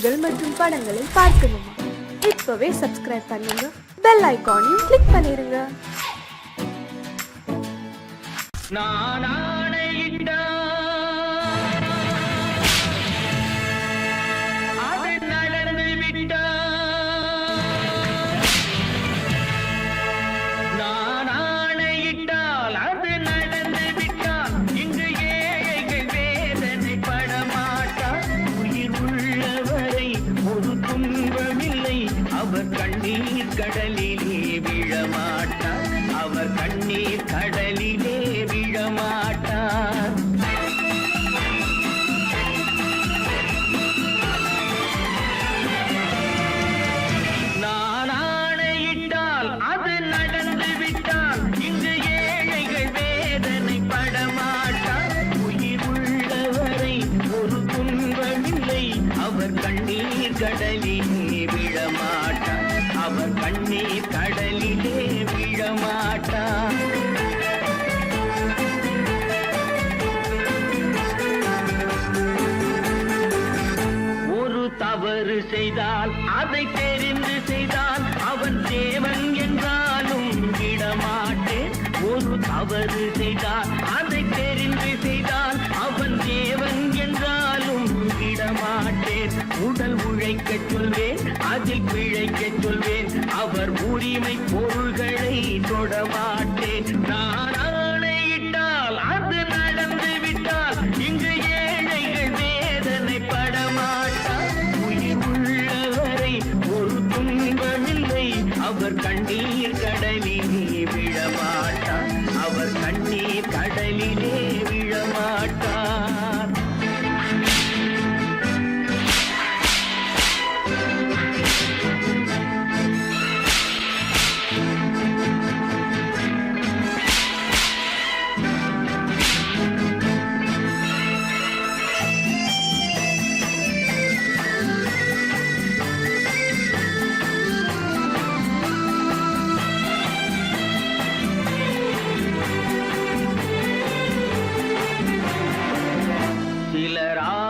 கதைகள் மற்றும் படங்களை பார்க்கணுமா? இப்பவே சப்ஸ்கிரைப் பண்ணுங்க, பெல் ஐகானையும் கிளிக் பண்ணிருங்க. கண்ணீர் கடலிலே விழமாட்டார், அவர் கண்ணீர் கடலிலே விழமாட்டார். நான் ஆணையிட்டால் அது நடந்து விட்டால் இங்கு ஏழைகள் வேதனை படமாட்டார். உயிர் உள்ளவரை ஒரு துன்பமில்லை, அவர் கண்ணீர் கடலிலே விழமாட்டார், அவர் கண்ணீர் கடலிலே விழமாட்டார். ஒரு தவறு செய்தால் அதை தெரிந்து செய்தால் அவன் தேவன் என்றாலும் விடமாட்டேன். ஒரு தவறு செய்தால் அதை தெரிந்து செய்தால் அவன் தேவன் என்றாலும் விடமாட்டேன். உடல் உழைக்கச் சொல்வேன், அதில் பிழைக்கச் சொல்வேன், அவர் உரிமை பொருள்களை தொடமாட்டேன். நான் ஆணையிட்டால் அது நடந்து விட்டால் இங்கு ஏழைகள் வேதனை படமாட்டார். உயிர் உள்ளவரை ஒரு துன்பமில்லை, அவர் கண்ணீர் கடலிலே விழமாட்டார், அவர் கண்ணீர் கடலிலே விழமாட்டார்.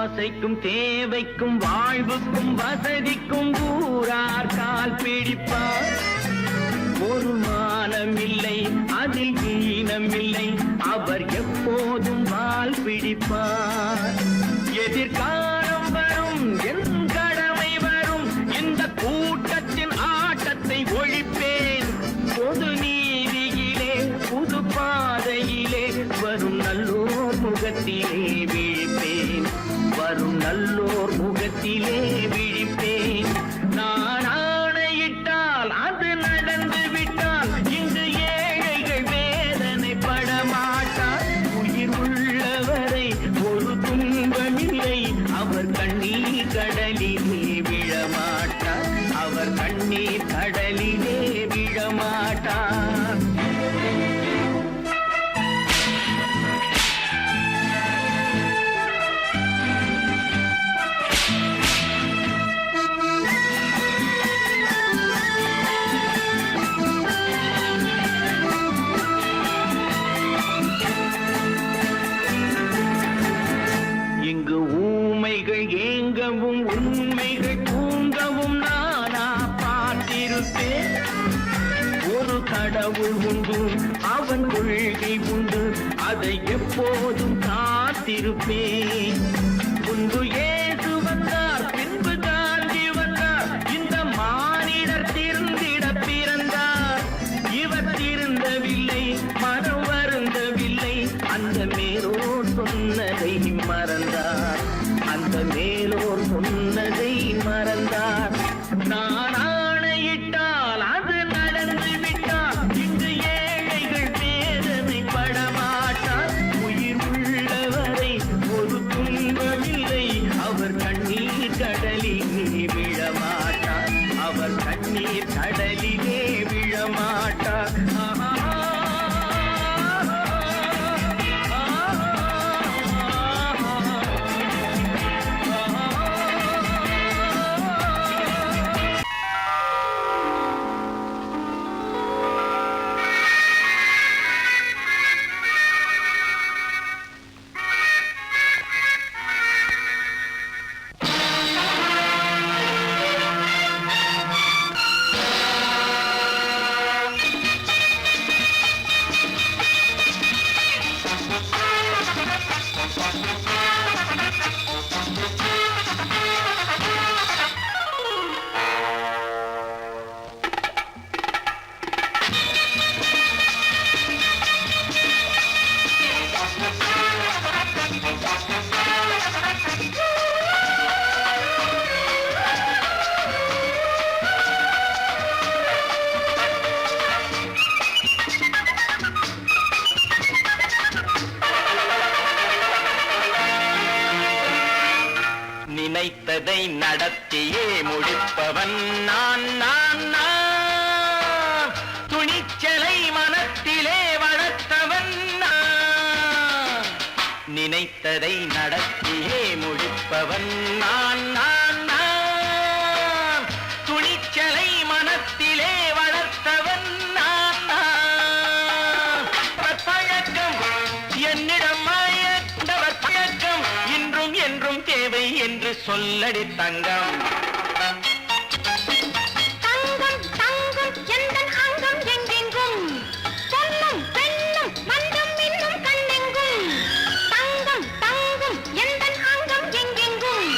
ஆசைக்கும் தேவைக்கும் வாழ்வுக்கும் வசதிக்கும் ஊரார் கால் பிடிப்பார். ஒரு மானமில்லை, அதில் ஈனமில்லை, அவர் எப்போதும் வால் பிடிப்பார். எதிர்காலம் வரும், என் கடமை வரும், இந்த கூட்டத்தின் ஆட்டத்தை ஒழிப்பேன். பொது நீதியிலே புது பாதையிலே வரும் நல்லோர் முகத்திலே விழிப்பேன், வரும் நல்லோர் முகத்திலே விழிப்பேன். நான் ஆணையிட்டால் அது நடந்து விட்டால் இங்கு ஏழைகள் வேதனை படமாட்டார். உயிர் உள்ளவரை ஒரு துன்பமில்லை, அவர் கண்ணீர் கடலிலே விழமாட்டார், அவர் கண்ணீர் கடலிலே விழமாட்டார். இங்கு ஊமைகள் ஏங்கவும் உண்மைகள் தூங்கவும் நானா பார்த்திருப்பேன். ஒரு கடவுள் உண்டு, அவன் கொள்கை உண்டு, அதை எப்போதும் காத்திருப்பேன். முன்பு இயேசு வந்தார், பின்பு காந்தி வந்தார், இந்த மானிடர் திருந்திட பிறந்தார். இவர் திருந்தவில்லை, மனம் வருந்தவில்லை, அந்த மேலோர் சொன்னதை மறந்தார், அந்த மேலோர் சொன்னதை மறந்தார். நான் ஆணையிட்டால் அது நடந்து விட்டால் இங்கு ஏழைகள் வேதனை படமாட்டார். உயிர் உள்ளவரை ஒரு துன்பமில்லை, அவர் கண்ணீர் கடலிலே விழமாட்டார், அவர் கண்ணீர் கடலிலே விழமாட்டார். நடத்தியே முடிப்பவன் நான் நான் நான் துணிச்சலை மனத்திலே வளர்த்தவன் நான் நினைத்ததை நடத்தியே முடிப்பவன் நான் நான் நான் துணிச்சலை மனத்திலே வளர்த்தவன் நான் நான் பழக்கம் என்னிடம் மாயவர் பழக்கம் இன்றும் என்றும் தேவை என்று சொல்லடி தங்கம் தங்கம் தங்கம் எந்தன் அங்கம் எங்கெங்கும் பொன்னும் பெண்ணும் மண்டும் இன்னும் கண்ணெங்கும் தங்கம் தங்கம் எந்தன் அங்கம் எங்கெங்கும்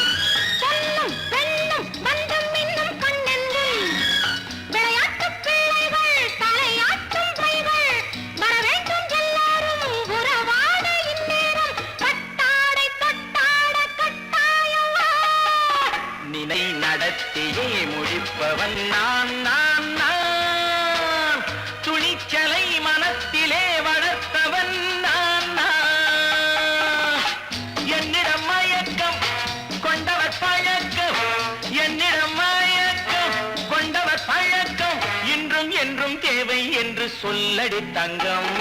பொன்னும் பெண்ணும் மண்டும் இன்னும் கண்ணெங்கும் விளையாட்டு பிள்ளைகள் தலையாட்டும் பைகள் வர வேண்டும் எல்லாரும் உறவாட இந்நேரம் கட்டாடை தொட்டாட கட்டாயவா நினை நடத்தியே முடிப்பவன் நான் நான் நான் துணிச்சலை மனத்திலே வளர்த்தவன் நான் நான் என்னிடம் மயக்கம் கொண்டவர் பழக்கம் என்னிடம் மயக்கம் கொண்டவர் பழக்கம் இன்றும் என்றும் தேவை என்று சொல்லடி தங்கம்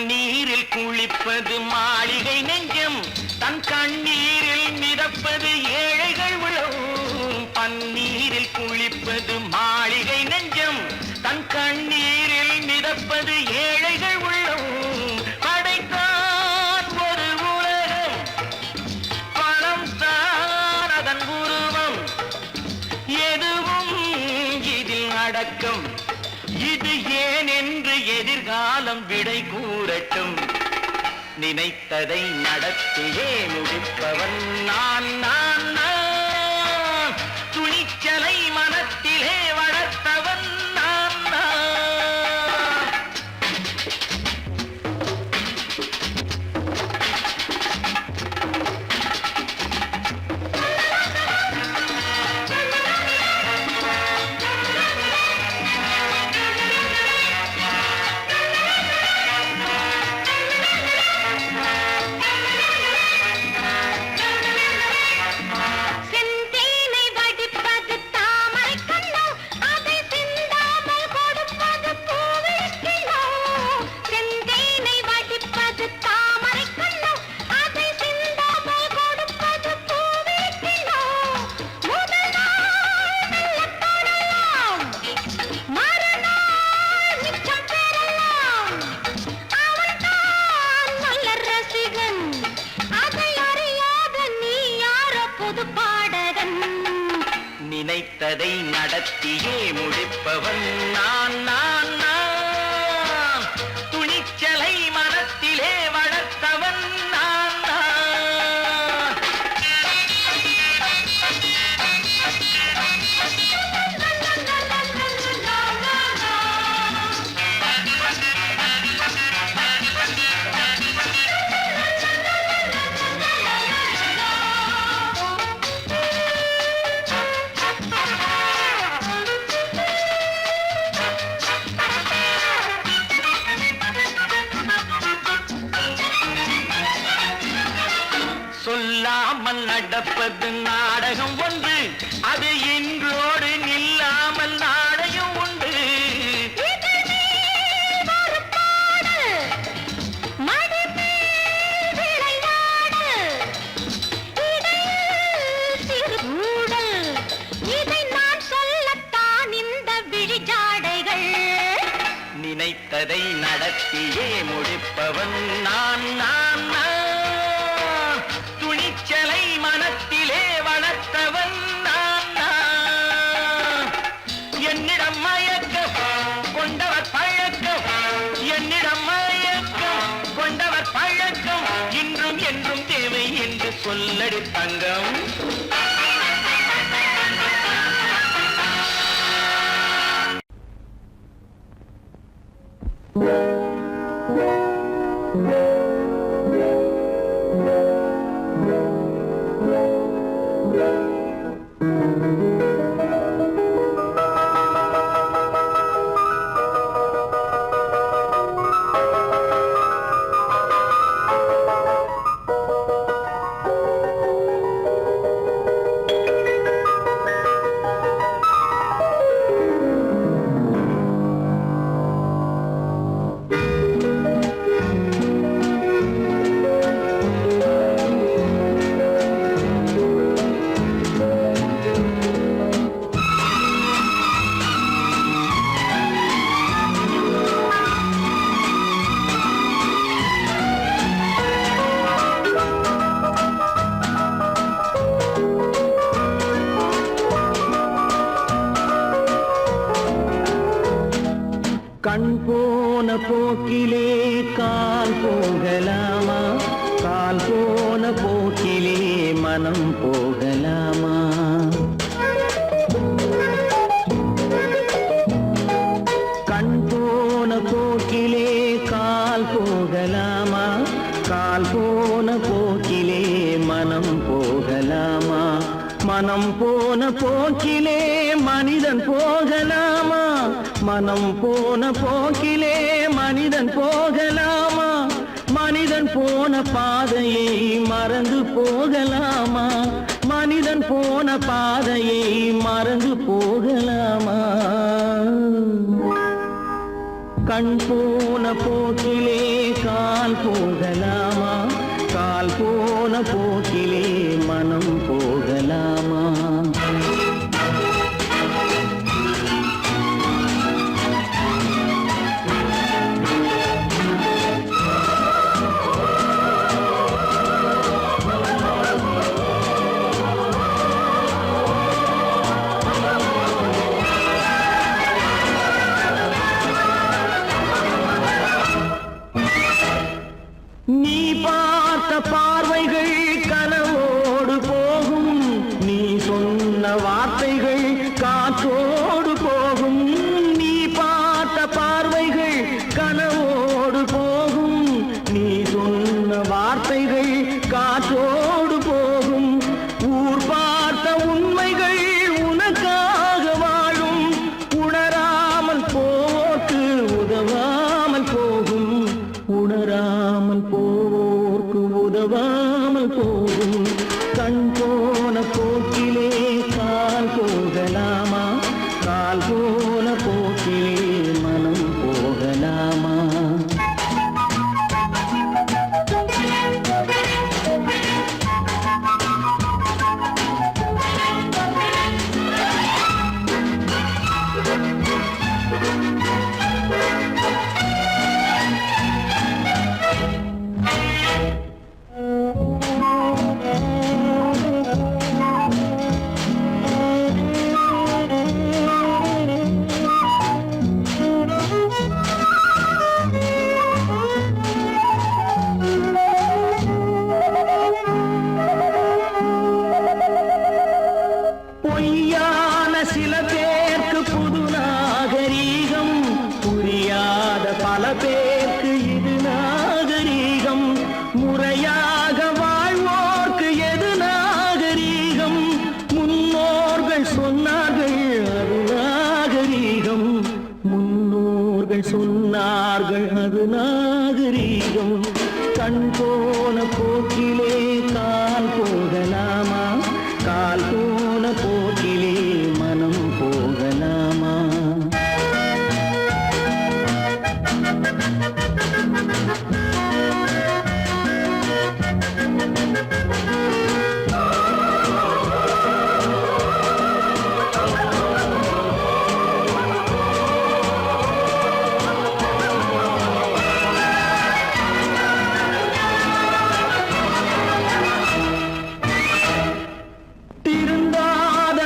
நீரில் குளிப்பது மாளிகை நெஞ்சம் தன் கண்ணீரில் மிதப்பது ஏழைகள் உழவும் பன்னீரில் குளிப்பது மாளிகை நெஞ்சம் தன் கண்ணீரில் மிதப்பது ஏழைகள் உள்ளவும் படைத்தான் ஒரு உலகம் பணம் தான் அதன் உருவம் எதுவும் இதில் அடக்கம் இது ஏன் என்று எதிர்காலம் விடை கூறட்டும் நினைத்ததை நடத்தியே முடிப்பவன் நான் நான் நான் துணிச்சலை மனத்திலே வளர்த்தவன் நான் நான் செந்தேனை வடிப்பது தாமரை கண்ணோ அதை சிந்தாமல் கொடுப்பது பூவிழிக்கிண்ணோ செந்தேனை வடிப்பது தாமரை கண்ணோ அதை சிந்தாமல் கொடுப்பது பூவிழிக்கிண்ணோ முதல் நாள் மெல்லத் தொடலாம் மறுநாள் மிச்சம் பெறலாம் அவன்தான் நல்ல ரசிகன் அதை அறியாத நீ யாரோ புது பாடகன் நினைத்ததை நடத்தியே முடிப்பவன் நான் நான் நான் துணிச்சலை மனத்திலே வளர்த்தவன் நான் நான் சொல்லாமல் நடப்பது நாடகம் ஒன்று அது இன்றோடு நில்லாமல் நாடகம் உண்டு நினைத்ததை நடத்தியே முடிப்பவன் நான் நான் நான் துணிச்சலை மனத்திலே வளர்த்தவன் நான் நான் என்னிடம் மயக்கம் கொண்டவர் பழக்கம் என்னிடம் மயக்கம் கொண்டவர் பழக்கம் இன்றும் என்றும் தேவை என்று சொல்லடி தங்கம் Thank you. கண் போன போக்கிலே கால் போகலாமா, கால் போன போக்கிலே மனம் போகலாமா? கண் போன போக்கிலே கால் போகலாமா, கால் போன போக்கிலே மனம் போகலாமா? மனம் போன போக்கிலே மனிதன் போகலாமா, மனம் போன போக்கிலே மனிதன் போகலாமா? மனிதன் போன பாதையை மறந்து போகலாமா, மனிதன் போன பாதையை மறந்து போகலாமா? கண் போன போக்கிலே கால் போகலாமா, கால் போன போக்கிலே மனம் போகலாமா? நீ பார்த்த பார்வைகள் கனவோடு போகும், நீ சொன்ன வார்த்தைகள் காற்றோடு போகும். நீ பார்த்த பார்வைகள் கனவோடு போகும், நீ சொன்ன வார்த்தைகள் காற்றோடு போகும். ஊர் பார்த்த உண்மைகள் உனக்காக வாழும், உணராமல் போக்கு உதவாமல் போகும், உணராமல் போவோர்க்கு உதவாமல் போகும். கண் போன போக்கிலே கால் போகலாமா, கால் போன போக்கிலே மனம் போகலாமா? பொய்யான சில பேருக்கு புது நாகரீகம், புரியாத பல பேருக்கு இது நாகரீகம். முறையாக வாழ்வோர்க்கு எது நாகரீகம்? முன்னோர்கள் சொன்னார்கள் அது நாகரீகம், முன்னோர்கள் சொன்னார்கள் அது நாகரீகம். கண் போன போக்கிலே கால் போகலாமா, கால் போன போக்கிலே மனம் போகலாமா? திருந்தாத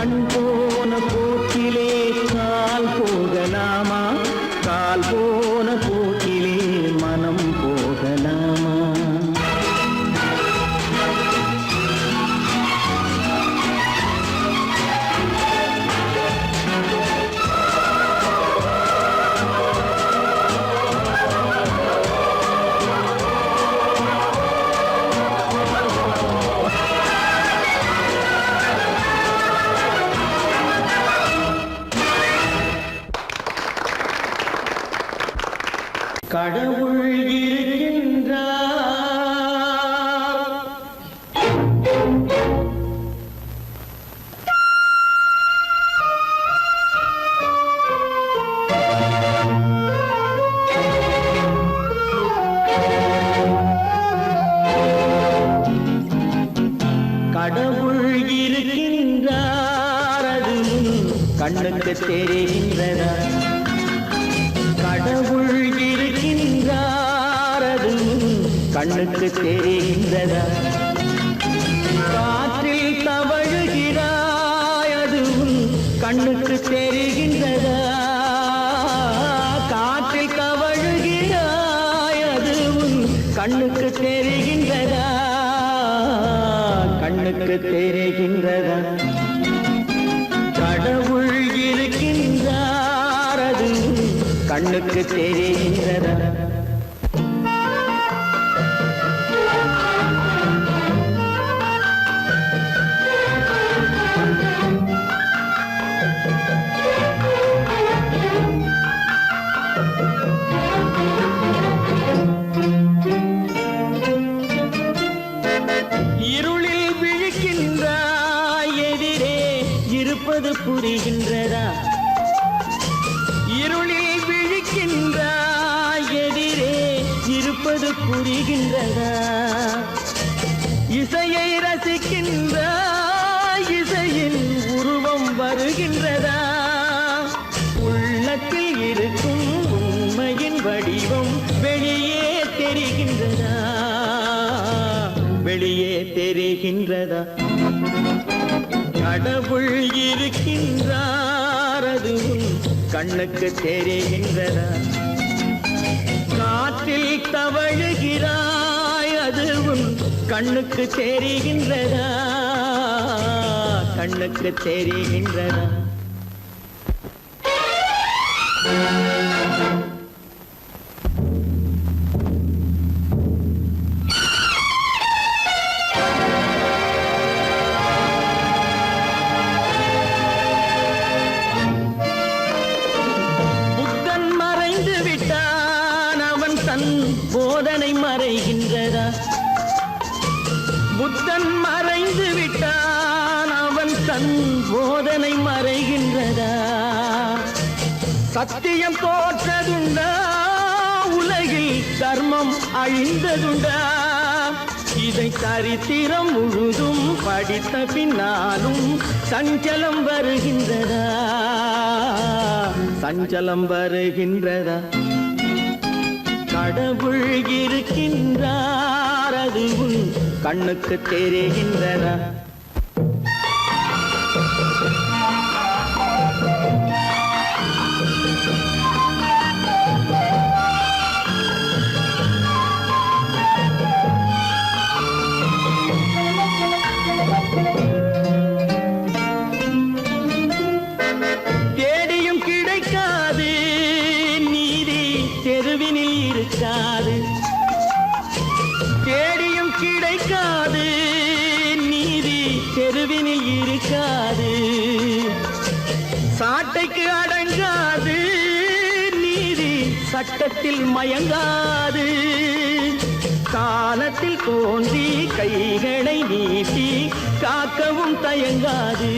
கண் போன போக்கிலே கால் போகலாமா, கால் போன போக்கிலே மனம் போகலாமா? கடவுள் இருக்கின்றார். கடவுள் இருக்கின்றார், அது கண்ணுக்கு தெரிகின்றதா? கடவுள் இருக்கின்றார், அது கண்ணுக்கு தெரிகின்றதா? காற்றில் தவழுகிறாய், அது கண்ணுக்கு தெரிகின்றதா? காற்றில் தவழுகிறாய், அது கண்ணுக்கு தெரிகின்றதா? கண்ணுக்கு தெரிகின்றதா? கடவுள் இருக்கின்றார், அது கண்ணுக்கு தெரிகின்றதா? இருளில் விழிக்கின்றாய், எதிரே இருப்பது புரிகின்றதா? இருளில் விழிக்கின்றாய், எதிரே இருப்பது புரிகின்றதா? இசையை ரசிக்கின்றாய், இசையின் உருவம் வருகின்றதா? உள்ளத்தில் இருக்கும் உண்மையின் வடிவம் வெளியே தெரிகின்றதா? வெளியே தெரிகின்றதா? கடவுள் இருக்கின்றார், அது கண்ணுக்கு தெரிகின்றதா? காற்றில் தவழுகிறாய், அது கண்ணுக்கு தெரிகின்றதா? கண்ணுக்கு தெரிகின்றதா? போதனை மறைகின்றதா? புத்தன் மறைந்து விட்டான், அவன் தன் போதனை மறைகின்றதா? சத்தியம் தோற்றதுண்டா? உலகில் தர்மம் அழிந்ததுண்டா? இதை சரித்திரம் முழுதும் படித்த பின்னாலும் சஞ்சலம் வருகின்றதா? சஞ்சலம் வருகின்றதா? கடவுள் இருக்கின்றார், அது கண்ணுக்கு தெரிகின்றதா? தேடியும் கிடைக்காது நீதி, தெருவினில் இருக்காது. தேடியும் கிடைக்காது நீதி, தெருவினில் இருக்காது. சாட்டைக்கு அடங்காது நீதி, சட்டத்தில் மயங்காது. காலத்தில் தோன்றி கைகளை நீட்டி காக்கவும் தயங்காது,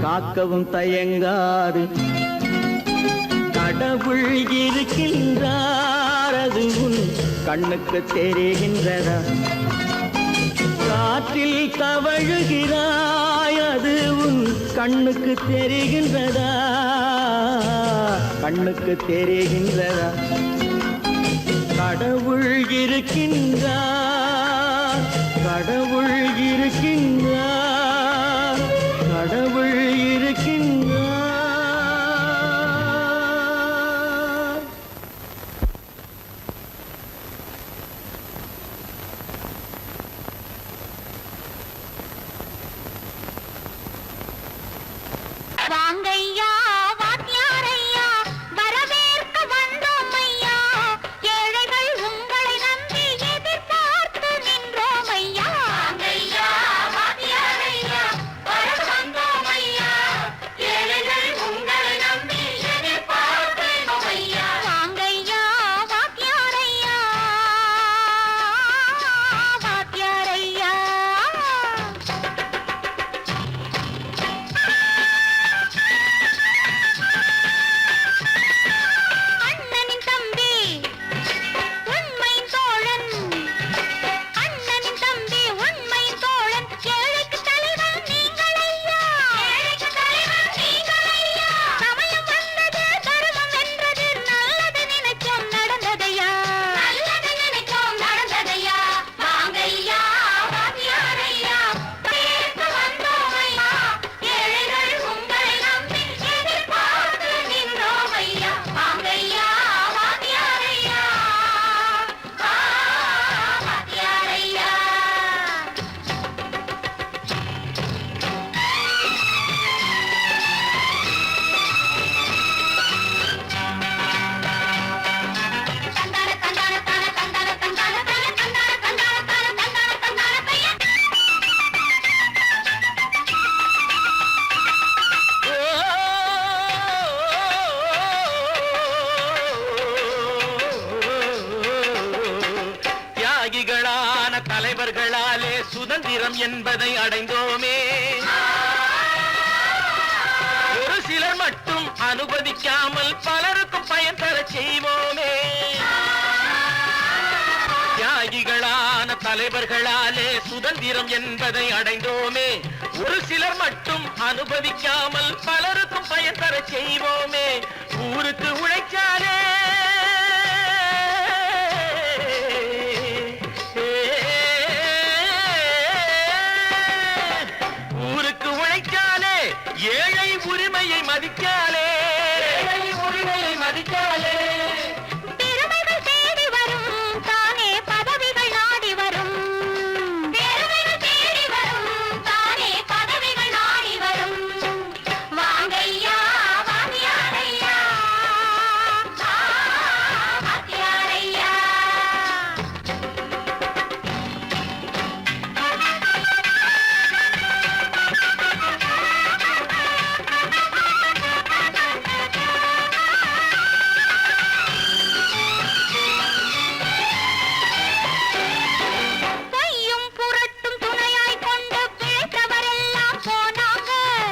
காக்கவும் தயங்காது. கடவுள் இருக்கின்றார், அது கண்ணுக்கு தெரிகின்றதா? காற்றில் தவழுகிறாய், அது கண்ணுக்கு தெரிகின்றதா? கண்ணுக்கு தெரிகின்றதா? கடவுள் இருக்கின்றார், கடவுள் இருக்கின்றார். வாங்கையா வாத்தியாரையா வரவேற்க வந்தோம் ஐயா ஏழைகள் உங்களை நம்பி எதிர்பார்த்து நின்றோம் ஐயா வாங்கையா வாத்தியாரையா வர வந்தோம் ஐயா ஏழைகள் உங்களை நம்பி எதிர்பார்த்து நின்றோம் ஐயா வாங்கையா வாத்தியாரையா வாத்தியாரையா அண்ணனின் தம்பி உண்மையின் தோழன் அண்ணனின் தம்பி உண்மையின் தோழன் ஏழைக்கு தலைவன் நீங்கள் ஐயா ஏழைக்கு தலைவன் நீங்கள் ஐயா சமயம் வந்தது தர்மம் வென்றது நல்லது நினைச்சோம் நடந்ததையா நல்லது நினைச்சோம் நடந்ததையா வாங்கையா வாத்தியாரையா பேச வந்தோம் ஐயா ஏழைகள் உங்களை நம்பி எதிர்பார்த்து நின்றோம் ஐயா வாங்கையா வாத்தியாரையா வாத்தியாரையா தந்தான தந்தான தான தந்தான தந்தான பைய தந்தான தந்தான தான தந்தான தந்தான பைய தியாகிகளான தலைவர்களாலே சுதந்திரம் என்பதை அடைந்தோமே ஒரு சிலர் மட்டும் அனுமதிக்காமல் பலருக்கும் பயன் தர செய்வோமே தியாகிகளான தலைவர்களாலே சுதந்திரம் என்பதை அடைந்தோமே ஒரு சிலர் மட்டும் அனுமதிக்காமல் பலருக்கும் பயன் தர செய்வோமே ஊருக்கு உழைச்சாலே ஊருக்கு உழைச்சாலே ஏழை உரிமையை மதிக்காலே உரிமையை மதிக்காலே பெருமைகள் தேடி வரும் தானே பதவிகள் நாடி வரும் பெருமைகள் தேடி வரும் தானே பதவிகள் நாடி வரும் வாங்கையா வாத்தியாரையா வாத்தியாரையா பொய்யும் புரட்டும் துணையாய் கொண்டு பிழைத்தவரெல்லாம் போனாங்க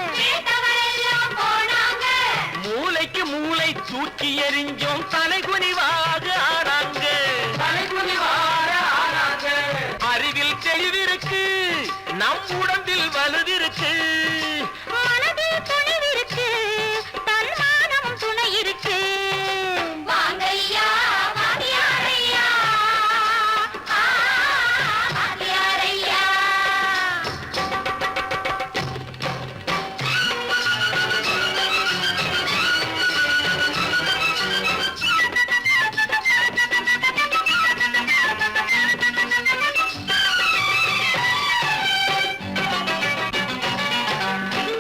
பிழைத்தவரெல்லாம் போனாங்க மூளைக்கு மூளை தூக்கி எறிஞ்சோம் தலைகுனிவாக ஆனாங்க அறிவில் தெளிவிருக்கு நம் உடம்பில் வலுவிருக்கு மனதில் துணிவிருக்கு தன்மானமும் துணை இருக்கு வாங்கையா வாத்தியாரையா வாத்தியாரையா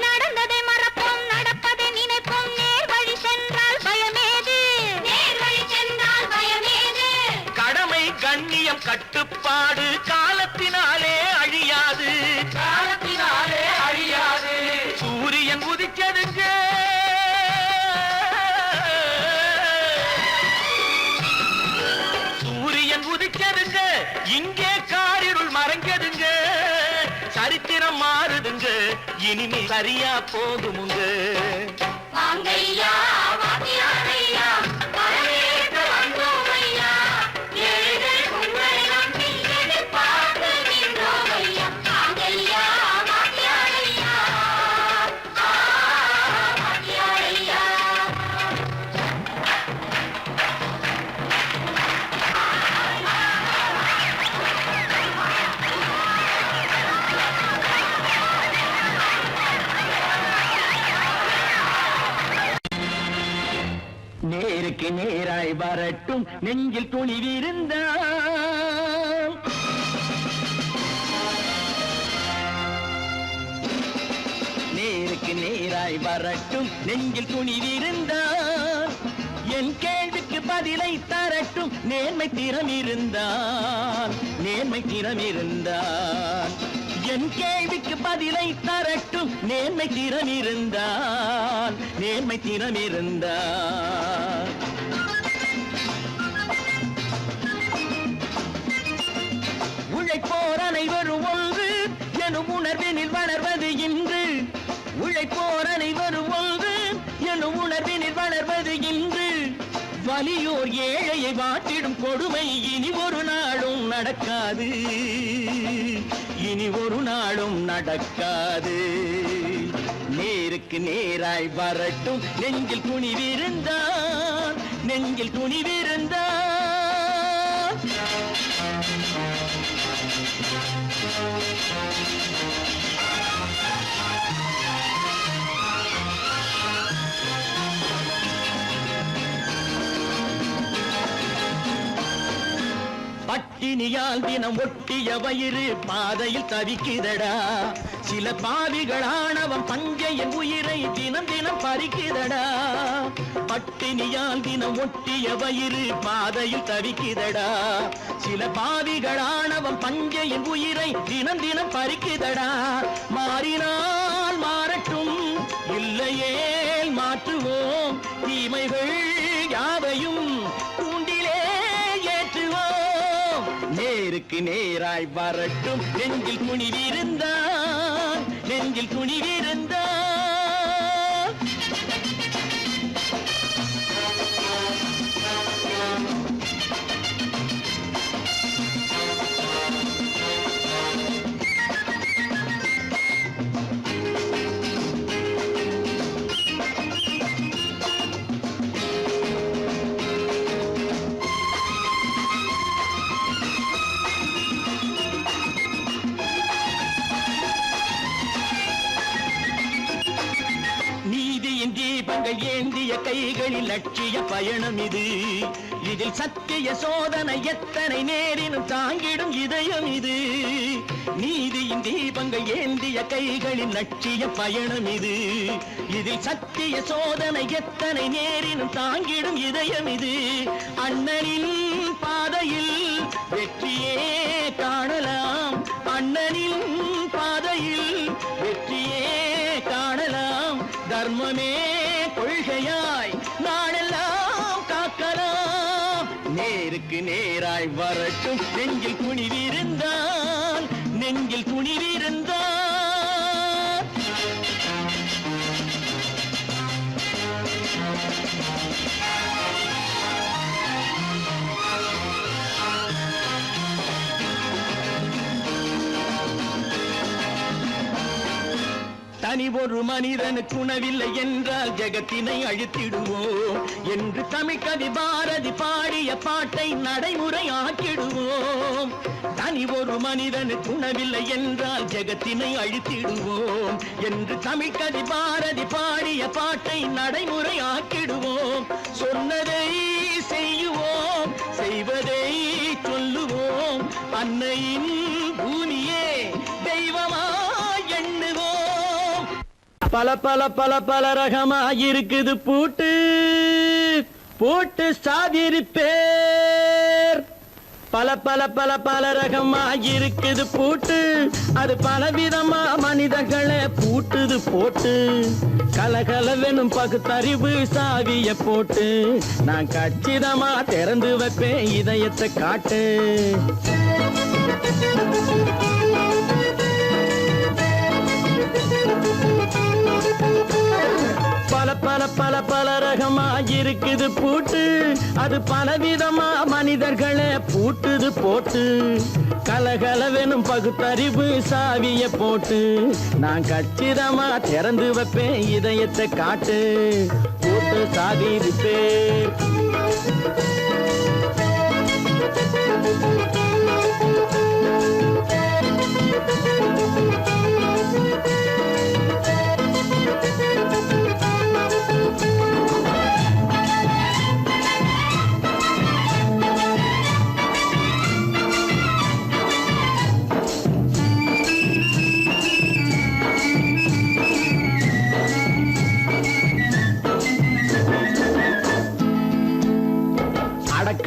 நடந்ததை மறப்போம் நடப்பதை நினைப்போம் நேர் வழி சென்றால் பயமேது நேர் வழி சென்றால் பயமேது கடமை கண்ணியம் கட்டுப்பாடு காலத்தினாலே அழியாது சூரியன் உதிச்சதுங்க சூரியன் உதிச்சதுங்க இங்கே காரிருள் மறைஞ்சதுங்க சரித்திரம் மாறுதுங்க இனிமே சரியா போகுமுங்க வாங்கையா வாத்தியாரையா வரவேற்க வந்தோம் ஐயா ஏழைகள் உங்களை நம்பி எதிர்பார்த்து நின்றோம் ஐயா வாங்கையா வாத்தியாரையா வாத்தியாரையா நேருக்கு நேராய் வரட்டும் நெஞ்சில் துணிவிருந்தால் நேருக்கு நேராய் நேராய் வரட்டும் நெஞ்சில் துணிவிருந்தால் என் கேள்விக்கு பதிலை தரட்டும் நேர்மை திறம் இருந்தால் என் கேள்விக்கு பதிலை தரட்டும் நேர்மை திறம் இருந்தால் உழைப்போர் அனைவரும் ஒன்று எனும் உணர்வினில் வளர்வது இன்று உழைப்போர் அனைவரும் ஒன்று எனும் உணர்வினில் வளர்வது இன்று வலியோர் ஏழையை வாட்டிடும் கொடுமை இனி ஒரு நாளும் நடக்காது நேருக்கு நேராய் வரட்டும் நெஞ்சில் துணிவிருந்தான் பட்டினியால் தினம் ஒட்டிய வயிறு பாதையில் தவிக்குதடா சில பாவிகளானவன் பஞ்சையின் உயிரை தினம் தினம் பறிக்குதடா பட்டினியால் தினம் ஒட்டிய வயிறு பாதையில் தவிக்குதடா சில பாவிகளானவன் பஞ்சையின் உயிரை தினம் தினம் பறிக்குதடா மாறினால் மாறட்டும் இல்லையே மாற்றுவோம் தீமைகள் யாவையும் நேருக்கு நேராய் வரட்டும் நெஞ்சில் துணிவிருந்தான் தீபங்கள் ஏந்திய கைகளில் லட்சிய பயணம் இதில் சத்திய சோதனை எத்தனை நேரினும் தாங்கிடும் இதயம் இது நீதியின் தீபங்கள் ஏந்திய கைகளில் லட்சிய பயணம் இதில் சத்திய சோதனை எத்தனை நேரினும் தாங்கிடும் இதயம் இது அண்ணனின் பாதையில் வெற்றியே காணலாம் அண்ணனின் பாதையில் வெற்றியே காணலாம் தர்மமே கொள்கையாய் நாளெல்லாம் காக்கலாம் நேருக்கு நேராய் வரட்டும் நெஞ்சில் துணிவிருந்தான் தனி ஒரு மனிதனுக்கு உணவில்லை என்றால் ஜெகத்தினை அழித்திடுவோம் என்று தமிழ்கவி பாரதி பாடிய பாட்டை நடைமுறையாக்கிடுவோம் தனி ஒரு மனிதனுக்கு உணவில்லை என்றால் ஜெகத்தினை அழித்திடுவோம் என்று தமிழ்கவி பாரதி பாடிய பாட்டை நடைமுறையாக்கிடுவோம் சொன்னதை செய்யுவோம் செய்வதை சொல்லுவோம் அன்னையின் பூமியே தெய்வமா எண்ணுவோம் பல பல பல பல ரகமா இருக்குது பூட்டு பூட்டு சாதிருப்பேர் பல பல பல பல ரகமா இருக்குது பூட்டு அது பலவிதமா மனிதர்களை பூட்டுது போட்டு கலகலவெனும் பகுத்தறிவு சாவிய போட்டு நான் கச்சிதமா திறந்து வைப்பேன் இதயத்தை காட்டு பல பல பல பல ரகமா இருக்குது பூட்டு அது பலவிதமா மனிதர்களை பூட்டுது போட்டு கலகலவெனும் பகுத்தறிவு சாவிய போட்டு நான் கச்சிதமா திறந்து வைப்பேன் இதயத்தை காட்டு போட்டு சாதிருப்பேன்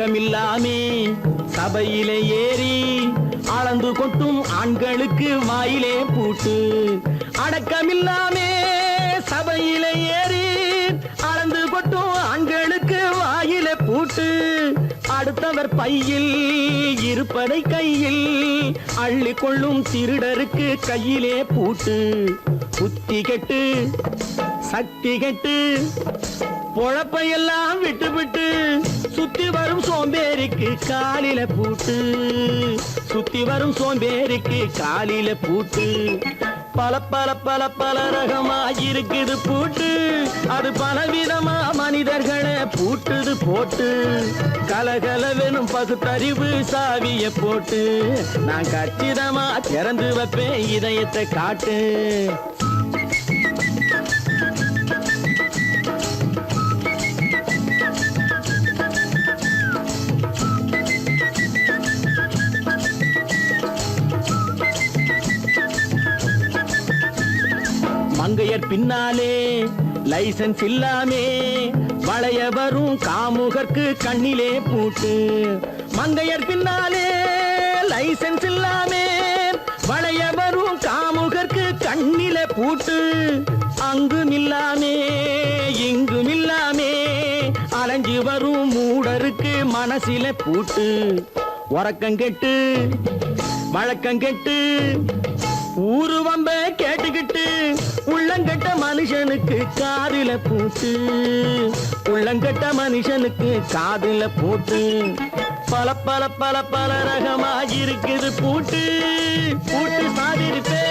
அடக்கமில்லாமே சபையிலே ஏறி அளந்து கொட்டும் ஆண்களுக்கு வாயிலே பூட்டு. அடக்கமில்லாமே சபையிலே ஏறி அளந்து கொட்டும் ஆண்களுக்கு வாயிலே பூட்டு. அடுத்தவர் பையில் இருப்பதை கையில் அள்ளி கொள்ளும் திருடருக்கு கையிலே பூட்டு. புத்தி கெட்டு சக்தி கெட்டு பொழப்பையெல்லாம் விட்டு விட்டு சுத்தி வரும் சோம்பேறிக்கு காலில பூட்டு. சுத்தி வரும் சோம்பேறிக்கு காலில பூட்டு. பல பல பல பல ரகமா இருக்குது பூட்டு. அது பலவிதமா மனிதர்களை பூட்டுது போட்டு. கலகலவெனும் பகுத்தறிவு சாவிய போட்டு நான் கச்சிதமா திறந்து வைப்பேன் இதயத்தை காட்டு. மங்கையர் பின்னாலே லைசன்ஸ் இல்லாமே வளைய வரும் காமுகர்க்கு கண்ணிலே பூட்டு. மங்கையர் பின்னாலே லைசன்ஸ் இல்லாமே வளைய வரும் காமுகர்க்கு கண்ணிலே பூட்டு. அங்கும் இல்லாமே இங்கும் இல்லாமே அலைஞ்சு வரும் மூடருக்கு மனசில பூட்டு. உறக்கங்கெட்டு வழக்கங்கெட்டு ஊரு வம்ப கேட்டுக்கிட்டு உள்ளங்கட்ட மனுஷனுக்கு காதில பூட்டு. உள்ளங்கட்ட மனுஷனுக்கு காதில பூட்டு. பல பல பல பல ரகமா இருக்குது பூட்டு. பூட்டு சாதிருப்பே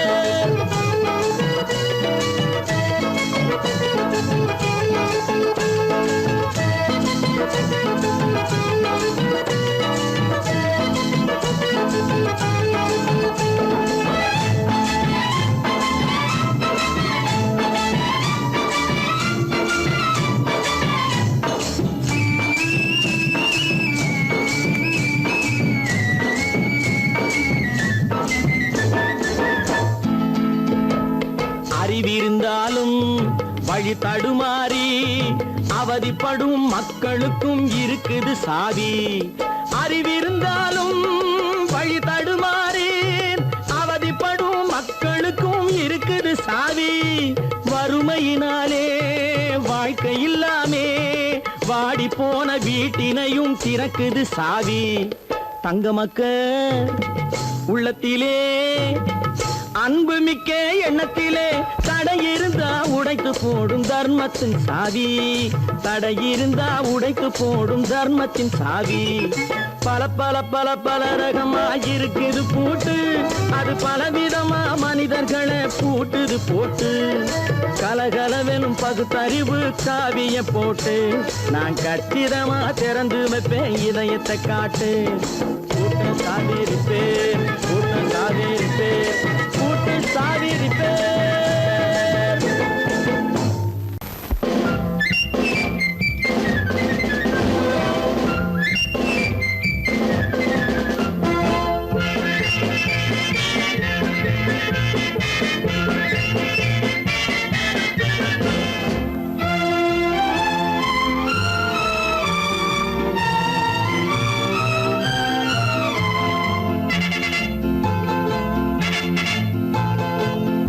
அறிவிருந்தாலும் வழி தடுமாறி அவதிப்படும் மக்களுக்கும் இருக்குது சாவி. அறிவிருந்தாலும் வழி தடுமாறி அவதிப்படும் மக்களுக்கும் இருக்குது சாவி. வறுமையினாலே வாழ்க்கை இல்லாமே வாடி போன வீட்டினையும் திறக்குது சாவி. தங்க மக்க உள்ளத்திலே அன்பு மிக்க எண்ணத்திலே தடை இருந்தா உடைத்து போடும் தர்மத்தின் சாவி. தடை இருந்தா உடைத்து போடும் தர்மத்தின் சாவி. பல பல பல பல ரகமா இருக்குது பூட்டு. அது பலவிதமா மனிதர்களை பூட்டுது போட்டு. கலகலவெனும் பகுத்தறிவு சாவிய போட்டு நான் கச்சிதமா திறந்து வைப்பேன் இதயத்தை காட்டு. கூட்டம் சாதிருப்பேன் கூட்டம் சாதிருப்பேன் கூட்டம் சாதிருப்பேன்.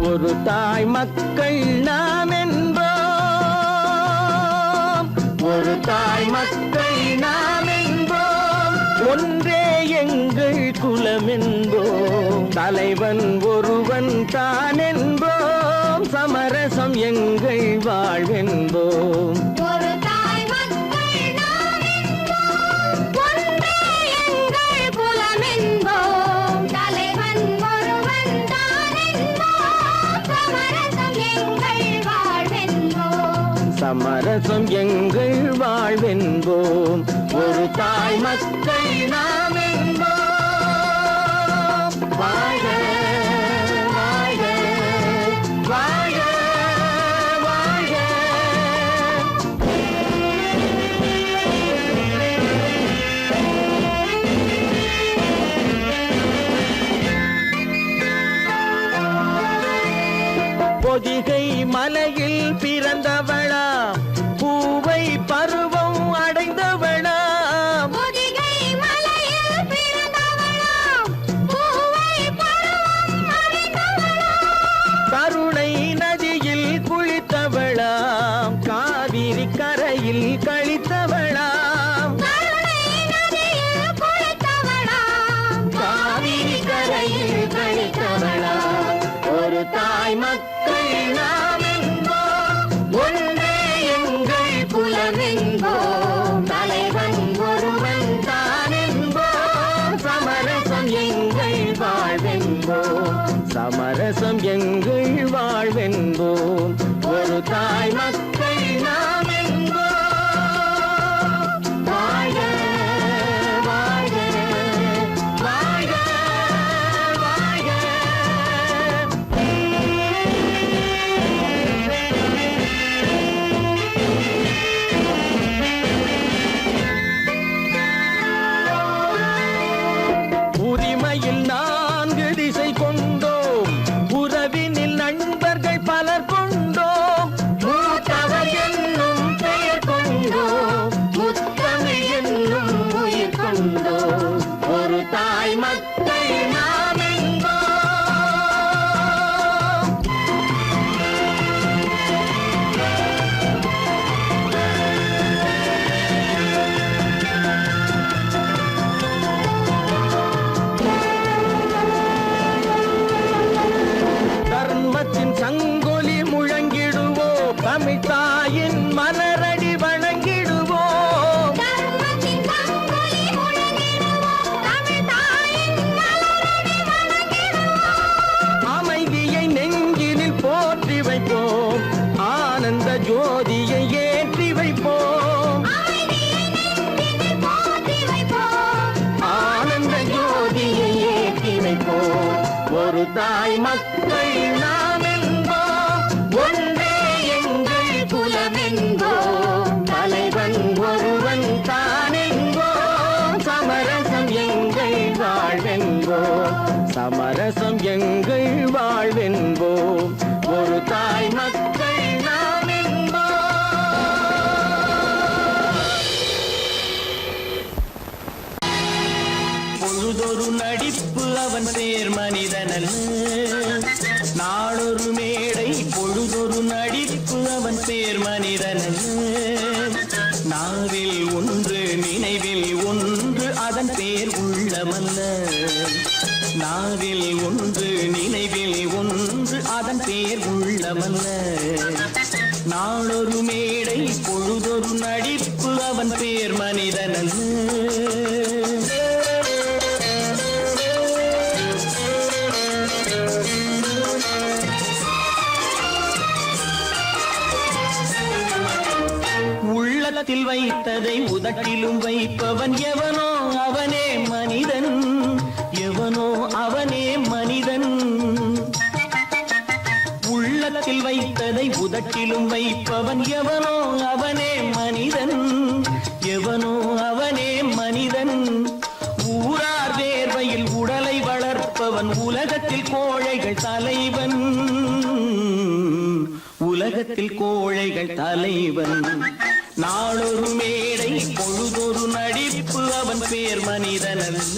ஒரு தாய் மக்கள் நாம் என்போம். ஒரு தாய் மக்கள் நாம் என்போம். ஒன்றே எங்கள் குலம் என்போம். தலைவன் ஒருவன் தான் என்போம். சமரசம் எங்கள் வாழ்வென்போம். ஒரு தாய் மக்கள் நாம் என்போம். ஒன்றே எங்கள் குலம் என்போம். தலைவன் ஒருவன் தான் என்போம். சமரசம் எங்கள் வாழ்வென்போம். சமரசம் எங்கள் வாழ்வென்போம். ஒரு தாய் மக்கள் நாம் என்போம். வாழ்க வாழ்க வாழ்க வாழ்க. பொதிகை மலையில் பிறந்தவளா பூவை பருவம் அடைந்தவளா. பொதிகை மக்கள் நாம் என்போம், ஒன்றே எங்கள் குலம் என்போம், தலைவன் ஒருவன் தான் என்போம், சமரசம் எங்கள் வாழ்வென்போம், சமரசம் எங்கள் வாழ்வென்போம், ஒரு தாய் மக்கள் நாம் என்போம். வாழ்க வாழ்க வாழ்க வாழ்க. உரிமையில் 4 திசை கொண்டோம், உறவினில் நண்பர்கள் பலர் கொண்டோம், மூத்தவர் என்னும் பெயர் கொண்டோம், முத்தமிழ் என்னும் உயிர் கொண்டோம், ஒரு தாய் மக்கள் நாம் என்போம். தர்மத்தின் சங்கொலி முழங்கிடுவோம், தமிழ் தாயின் மலரடி வணங்கிடுவோம், தர்மத்தின் சங்கொலி முழங்கிடுவோம், தமிழ் தாயின் மலரடி வணங்கிடுவோம். அமைதியை நெஞ்சினில் போற்றி வைப்போம், ஆனந்த ஜோதியை ஏற்றி வைப்போம், அமைதியை நெஞ்சினில் போற்றி வைப்போம், ஆனந்த ஜோதியை ஏற்றி வைப்போம், ஒரு தாய் மக்கள் நாம் என்போம், ஒன்றே எங்கள் குலம் என்போம், தலைவன் ஒருவன் தான் என்போம், சமரசம் எங்கள் வாழ்வென்போம், சமரசம் எங்கள் வாழ்வென்போம், ஒரு தாய் மக்கள் நாம் என்போம். பொழுதொரு நடிப்பு அவன் பேர் மனிதனல்ல, நாளொரு மேடை பொழுதொரு நடிப்பு அவன் பேர் மனிதனல்ல, நாவில் ஒன்று நினைவில் ஒன்று அதன் பேர் உள்ளமல்ல, நாவில் ஒன்று நினைவில் ஒன்று அதன் பேர் உள்ளமல்ல, நாளொரு மேடை பொழுதொரு நடிப்பு அவன் பேர் மனிதனல்ல. உள்ளத்தில் வைத்ததை உதட்டிலும் வைப்பவன் எவனோ அவனே மனிதன், எவனோ அவனே மனிதன். உள்ளத்தில் வைத்ததை உதட்டிலும் வைப்பவன் எவனோ அவனே மனிதன், எவனோ அவனே மனிதன். ஊரார் வேர்வையில் உடலை வளர்ப்பவன் உலகத்தில் கோழைகள் தலைவன், உலகத்தில் கோழைகள் தலைவன். நாளொரு மேடை பொழுதொரு நடிப்பு அவன் பேர் மனிதனல்ல.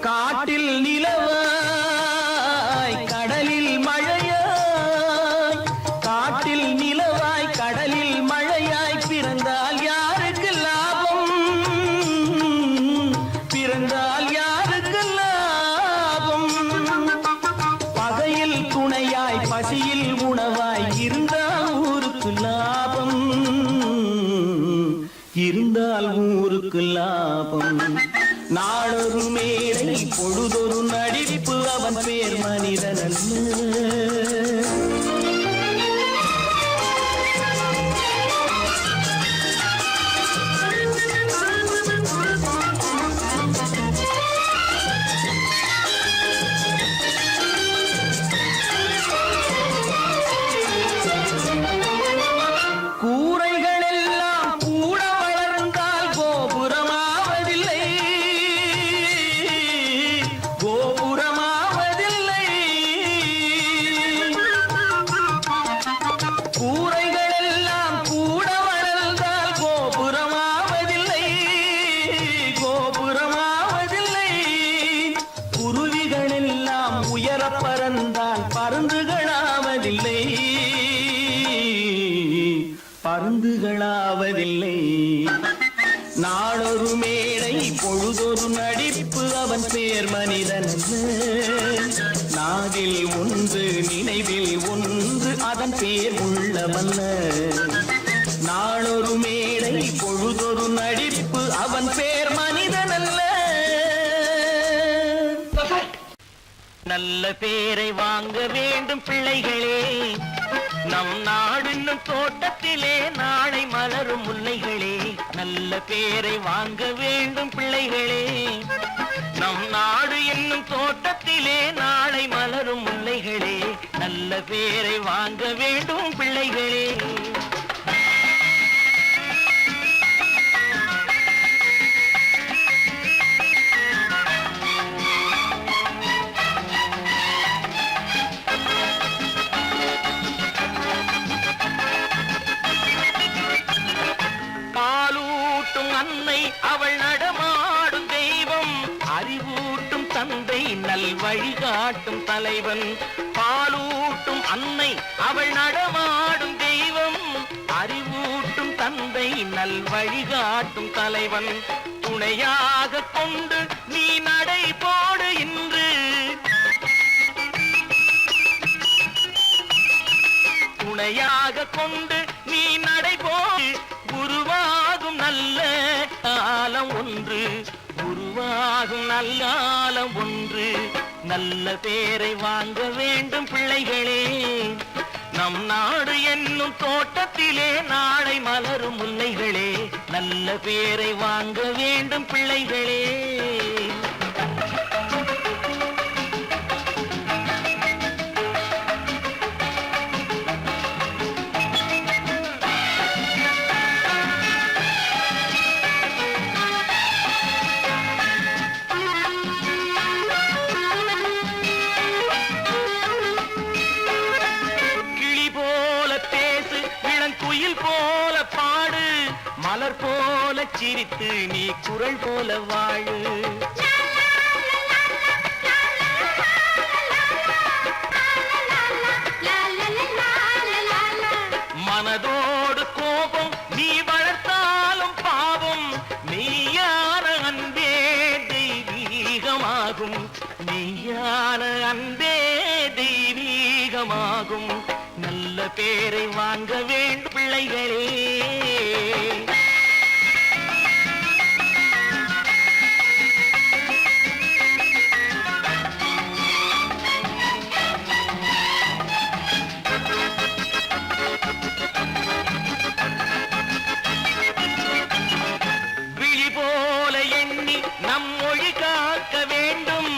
காட்டில் நிலவாய் கடலில் மழையாய், காட்டில் நிலவாய் கடலில் மழையாய் பிறந்தால் யாருக்கு லாபம், பிறந்தால் யாருக்கு லாபம். பகையில் துணையாய் பசியில் உணவாய் இருந்தால் ஊருக்கு லாபம், இருந்தால் ஊருக்கு லாபம். நாளொரு மேடை பொழுதொரு நடிப்பு அவன் பேர் மனிதனல்ல. கூரைகள் எல்லாம் கூட வளர்ந்தால் கோபுரமாவதில்லை, கோபுரமாவதில்லை. இருந்தால் பருந்துகளாவதில்லை, பருந்துகளாவதில்லை. நாளொரு மேடை பொழுதொரு நடிப்பு அவன் பேர் மனிதன் நாவில் ஒன்று நினைவில் ஒன்று அதன் பேர் உள்ளவல்ல. நாளொரு மேடை பொழுதொரு நடிப்பு அவன் பேர் மனிதன் அல்ல. நல்ல பேரை வாங்க வேண்டும் பிள்ளைகளே, நம் நாடு இன்னும் தோட்டத்திலே நாளை மலரும் முல்லைகளே. நல்ல பேரை வாங்க வேண்டும் பிள்ளைகளே, நம் நாடு என்னும் தோட்டத்திலே நாளை மலரும் முல்லைகளே. நல்ல பேரை வாங்க வேண்டும் பிள்ளைகளே. அன்னை அவள் நடமாடும் தெய்வம், அறிவூட்டும் தந்தை நல் வழிகாட்டும் தலைவன். பாலூட்டும் அன்னை அவள் நடமாடும் தெய்வம், அறிவூட்டும் தந்தை நல் வழிகாட்டும் தலைவன். துணையாக கொண்டு நீ நடை போடு இன்று, துணையாக கொண்டு நீ நடை போடு. உருவாகும் நல்ல காலம் ஒன்று, உருவாகும் நல்ல காலம் ஒன்று. நல்ல பேரை வாங்க வேண்டும் பிள்ளைகளே, நம் நாடு என்னும் தோட்டத்திலே நாளை மலரும் முல்லைகளே. நல்ல பேரை வாங்க வேண்டும் பிள்ளைகளே. போல பாடு, மலர் போல சிரித்து நீ குரல் போல வாழு. மனதோடு கோபம் நீ வளர்த்தாலும் பாவம், மெய்யான அன்பே தெய்வீகமாகும், மெய்யான அன்பே தெய்வீகமாகும். நல்ல பேரை வாங்க வேண்டும் பிள்ளைகளே. விழி போல எண்ணி நம் மொழி காக்க வேண்டும்,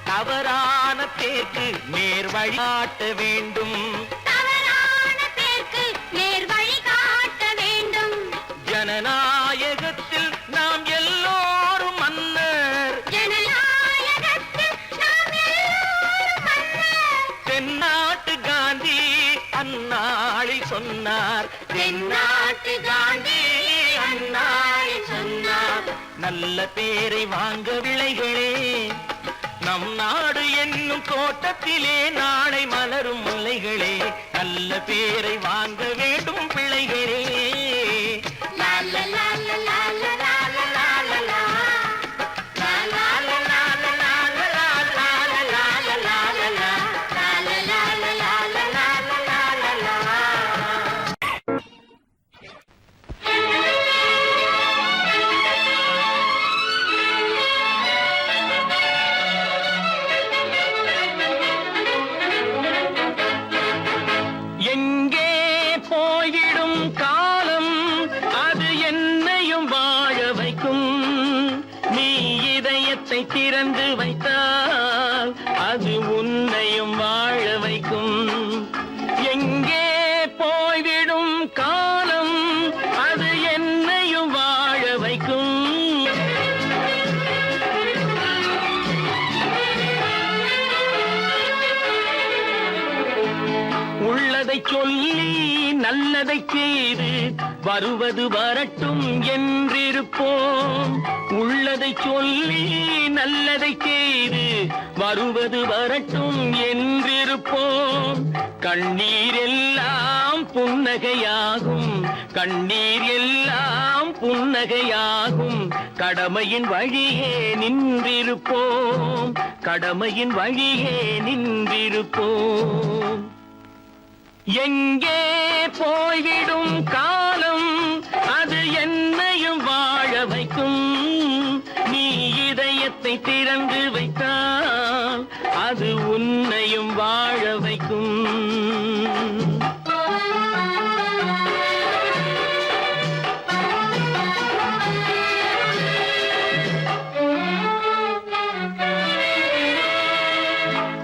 தவறான பேருக்கு நேர் வழிகாட்ட வேண்டும், ஜனநாயகத்தில் நாம் எல்லோரும் மன்னர், தென்னாட்டு காந்தி அந்நாளில் சொன்னார், தென்னாட்டு காந்தி அந்நாளில் சொன்னார். நல்ல பேரை வாங்க பிள்ளைகளே, நம் நாடு என்னும் தோட்டத்திலே நாளை மலரும் முல்லைகளே. நல்ல பேரை வாங்க வேண்டும் பிள்ளைகளே. திறந்து வைத்தால் அது உன்னையும் வாழ வைக்கும். எங்கே போய்விடும் காலம் அது என்னையும் வாழ வைக்கும். உள்ளதை சொல்லி நல்லதை செய்து வருவது வரட்டும் என்றிருப்போம். உள்ளதை சொல்லி நல்லதை செய்து வருவது வரட்டும் என்றிருப்போம். கண்ணீர் எல்லாம் புன்னகையாகும், கண்ணீர் எல்லாம் புன்னகையாகும். கடமையின் வழியே நின்றிருப்போம், கடமையின் வழியே நின்றிருப்போம். எங்கே போய்விடும் காலம் அது என்னையும் வாழ வைக்கும். நீ இதயத்தை திறந்து வைத்தால் அது உன்னையும் வாழ வைக்கும்.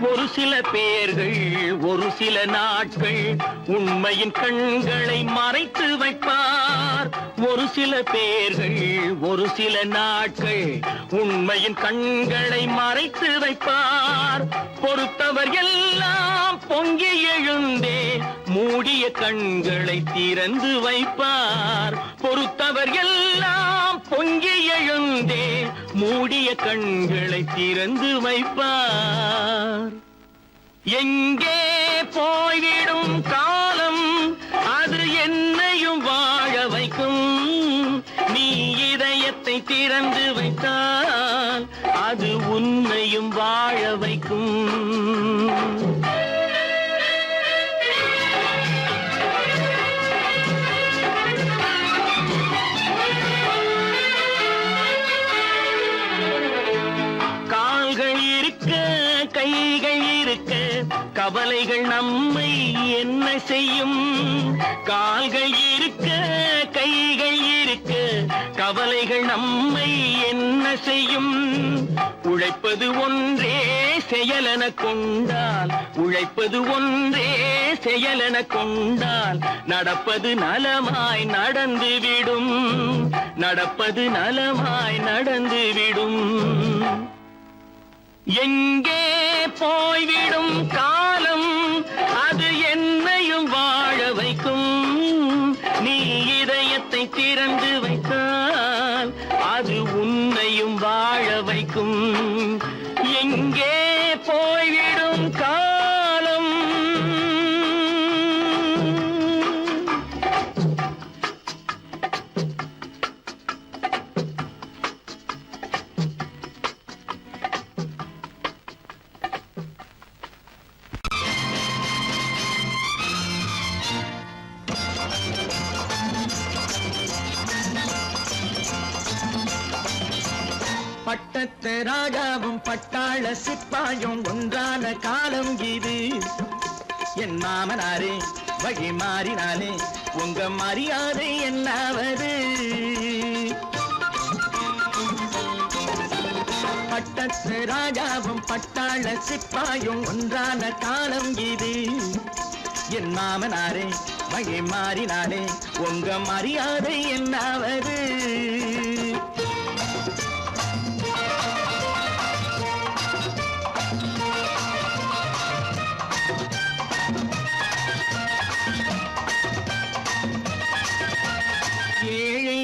ஒரு சில பேர்கள் ஒரு சில நாட்கள் உண்மையின் கண்களை மறைத்து வைப்பார். ஒரு சில பேர்கள் ஒரு சில நாட்கள் உண்மையின் கண்களை மறைத்து வைப்பார். பொறுத்தவர் எல்லாம் பொங்கி எழுந்தே மூடிய கண்களை திறந்து வைப்பார். பொறுத்தவர் எல்லாம் பொங்கி எழுந்தே மூடிய கண்களை திறந்து வைப்பார். எங்கே போய்விடும் காலம் அது என்னையும் வாழ வைக்கும். நீ இதயத்தை திறந்து வைத்தால் அது உன்னையும் வாழ வைக்கும். கால்கள் இருக்க கைகள் இருக்க கவலைகள் நம்மை என்ன செய்யும். கால்கள் இருக்க கைகள் இருக்க கவலைகள் நம்மை என்ன செய்யும். உழைப்பது ஒன்றே செயலென கொண்டால், உழைப்பது ஒன்றே செயலென கொண்டால் நடப்பது நலமாய் நடந்துவிடும், நடப்பது நலமாய் நடந்துவிடும். எங்கே போய்விடும் காலம் அது என்னையும் வாழ வைக்கும். நீ இதயத்தை திறந்து வைத்தால் அது உன்னையும் வாழ வைக்கும். எங்கே போய்விடும் காலம். பட்டத்து ராஜாவும் பட்டாள சிப்பாயும் ஒன்றான காலம் இது. என் மாமனாரே வழி மாறினாலே உங்க மரியாதை என்னாவது. பட்டத்து ராஜாவும் பட்டாள சிப்பாயும் ஒன்றான காலம் இது. என் மாமனாரே வழி மாறினாலே உங்க மரியாதை என்னாவது. ஏழை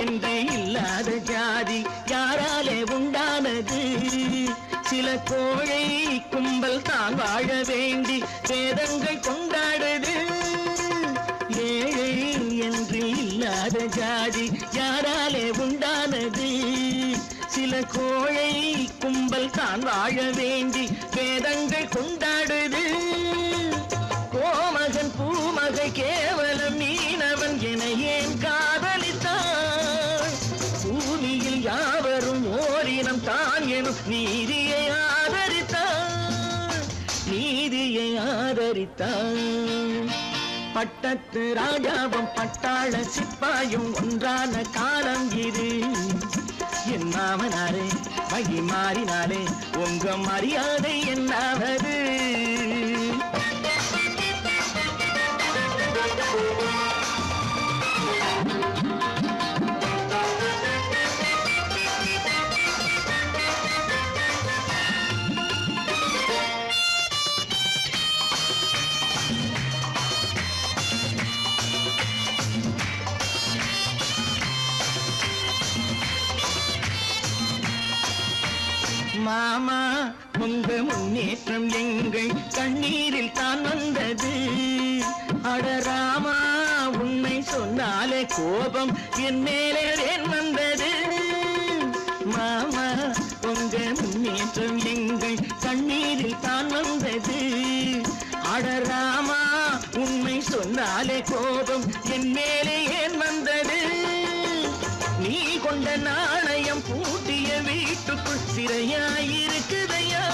என்று இல்லாத ஜாதி யாராலே உண்டானது. சில கோழை கும்பல் தான் வாழ வேண்டி வேதங்கள் கொண்டாடுது. ஏழை என்று இல்லாத ஜாதி யாராலே உண்டானது. சில கோழை கும்பல் தான் வாழ வேண்டி வேதங்கள் கொண்டாடுது. கோமகன் பூமகை கேவலம் மீனவன் என ஏன் காதலித்தான். பூமியில் யாவரும் ஓரினம் தான் எனும் நீதியை ஆதரித்தான், நீதியை ஆதரித்தான். பட்டத்து ராஜாவும் பட்டாள சிப்பாயும் ஒன்றான காலம் இது. என் மாமனாரே வழி மாறினாலே உங்க மரியாதை என்னாவது. மாமா உங்க முன்னேற்றம் எங்கள் கண்ணீரில் தான் வந்தது. அடராமா உன்னை சொன்னாலே கோபம் என் மேலே ஏன் வந்தது. மாமா உங்க முன்னேற்றம் எங்கள் கண்ணீரில் தான் வந்தது. அடராமா உண்மை சொன்னாலே கோபம் என் மேலே ஏன் வந்தது. நீ கொண்ட நாணயம் பூட்டிய வீட்டுக்குள் சிறையாயிருக்குதையா.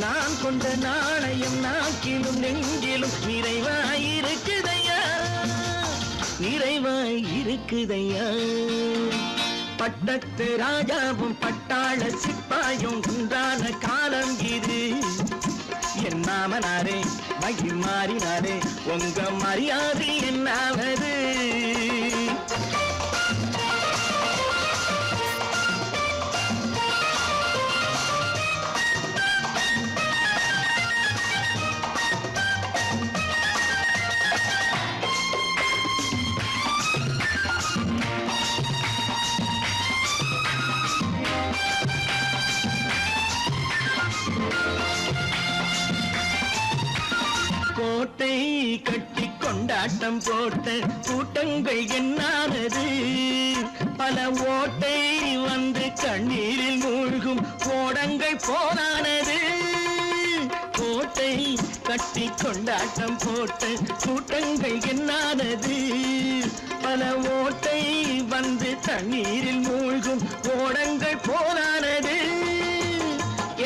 நான் கொண்ட நாணயம் நாக்கிலும் நெஞ்சிலும் நிறைவாயிருக்குதையா, நிறைவாயிருக்குதையா. பட்டத்து ராஜாவும் பட்டாள சிப்பாயும் உண்டான காலம் இது. என் மாமனாரே மகி மாறினாரே உங்க மரியாதை என்னாவது. கோட்டை கட்டி கொண்டாட்டம் போட்ட கூட்டங்கள் என்னானது. பல ஓட்டை வந்து கண்ணீரில் மூழ்கும் ஓடங்கள் போனானது. கோட்டை கட்டி கொண்டாட்டம் போட்ட கூட்டங்கள் என்னானது. பல ஓட்டை வந்து தண்ணீரில் மூழ்கும் ஓடங்கள் போனானது.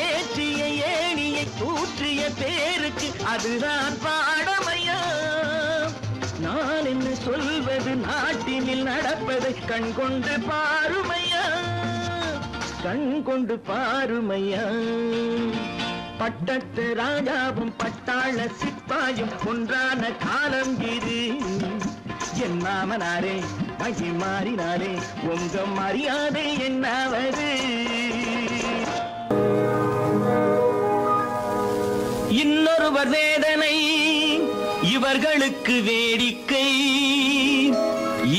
ஏற்றிய ஏணியை தூற்றிய பேருக்கு அதுதான் பாடமையா. நான் என்ன சொல்வது நாட்டினில் நடப்பதை கண் கொண்டு பாருமையா, கண் கொண்டு பாருமையா. பட்டத்து ராஜாவும் பட்டாள சிப்பாயும் ஒன்றான காலம் இது. என் மாமனாரே மகி மாறினாரே உங்க மரியாதை என்னாவது. இன்னொருவர் வேதனை இவர்களுக்கு வேடிக்கை.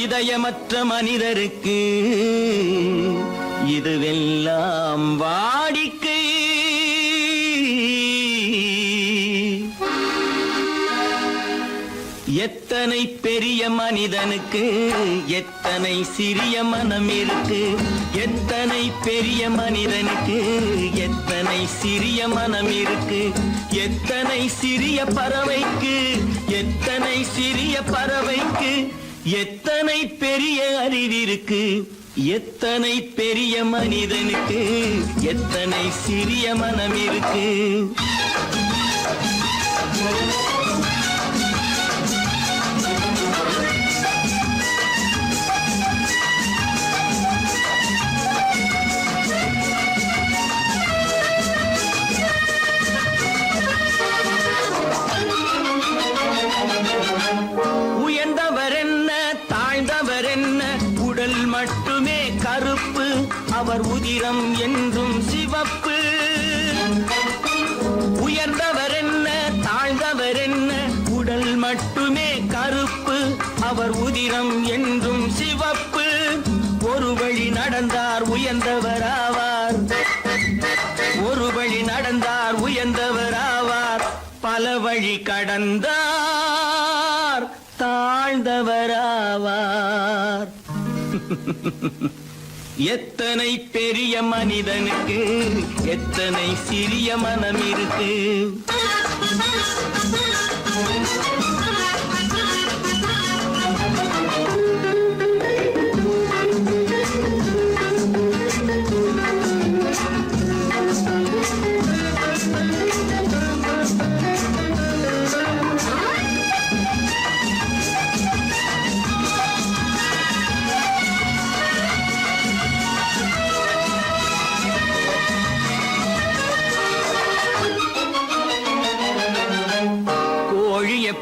இதயமற்ற மனிதருக்கு இதுவெல்லாம் வாடிக்கை. எத்தனை பெரிய மனிதனுக்கு எத்தனை சிறிய மனம் இருக்கு. எத்தனை பெரிய மனிதனுக்கு எத்தனை சிறிய மனம் இருக்கு. எத்தனை சிறிய பறவைக்கு எத்தனை சிறிய பறவைக்கு எத்தனை பெரிய அறிவிருக்கு. எத்தனை பெரிய மனிதனுக்கு எத்தனை சிறிய மனம் இருக்கு. உயர்ந்தவர் என்ன தாழ்ந்தவர் என்ன உடல் மட்டுமே கருப்பு, அவர் உதிரம் என்றும் சிவப்பு. உயர்ந்தவர் என்ன தாழ்ந்தவர் என்ன உடல் மட்டுமே கருப்பு, அவர் உதிரம் என்றும் சிவப்பு. ஒரு வழி நடந்தார் உயர்ந்தவர் ஆவார், ஒரு வழி நடந்தார் உயர்ந்தவர் ஆவார். பல வழி கடந்தார் தாழ்ந்தவராவார். எத்தனை பெரிய மனிதனுக்கு எத்தனை சிறிய மனம் இருக்கு.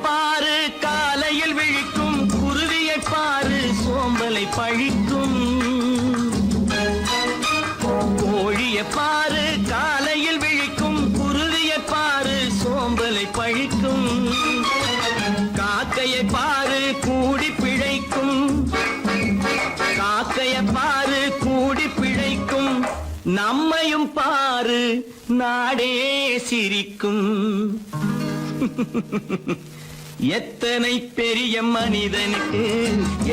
பாரு காலையில் விழிக்கும் குருவியை பாரு சோம்பலை பழிக்கும். கோழியை பாரு காலையில் விழிக்கும் குருவியை பாரு சோம்பலை பழிக்கும். காக்கையை பாரு கூடி பிழைக்கும், காக்கையை பாரு கூடி பிழைக்கும். நம்மை சிரிப்பையும் பாரு நாடே சிரிக்கும். எத்தனை பெரிய மனிதனுக்கு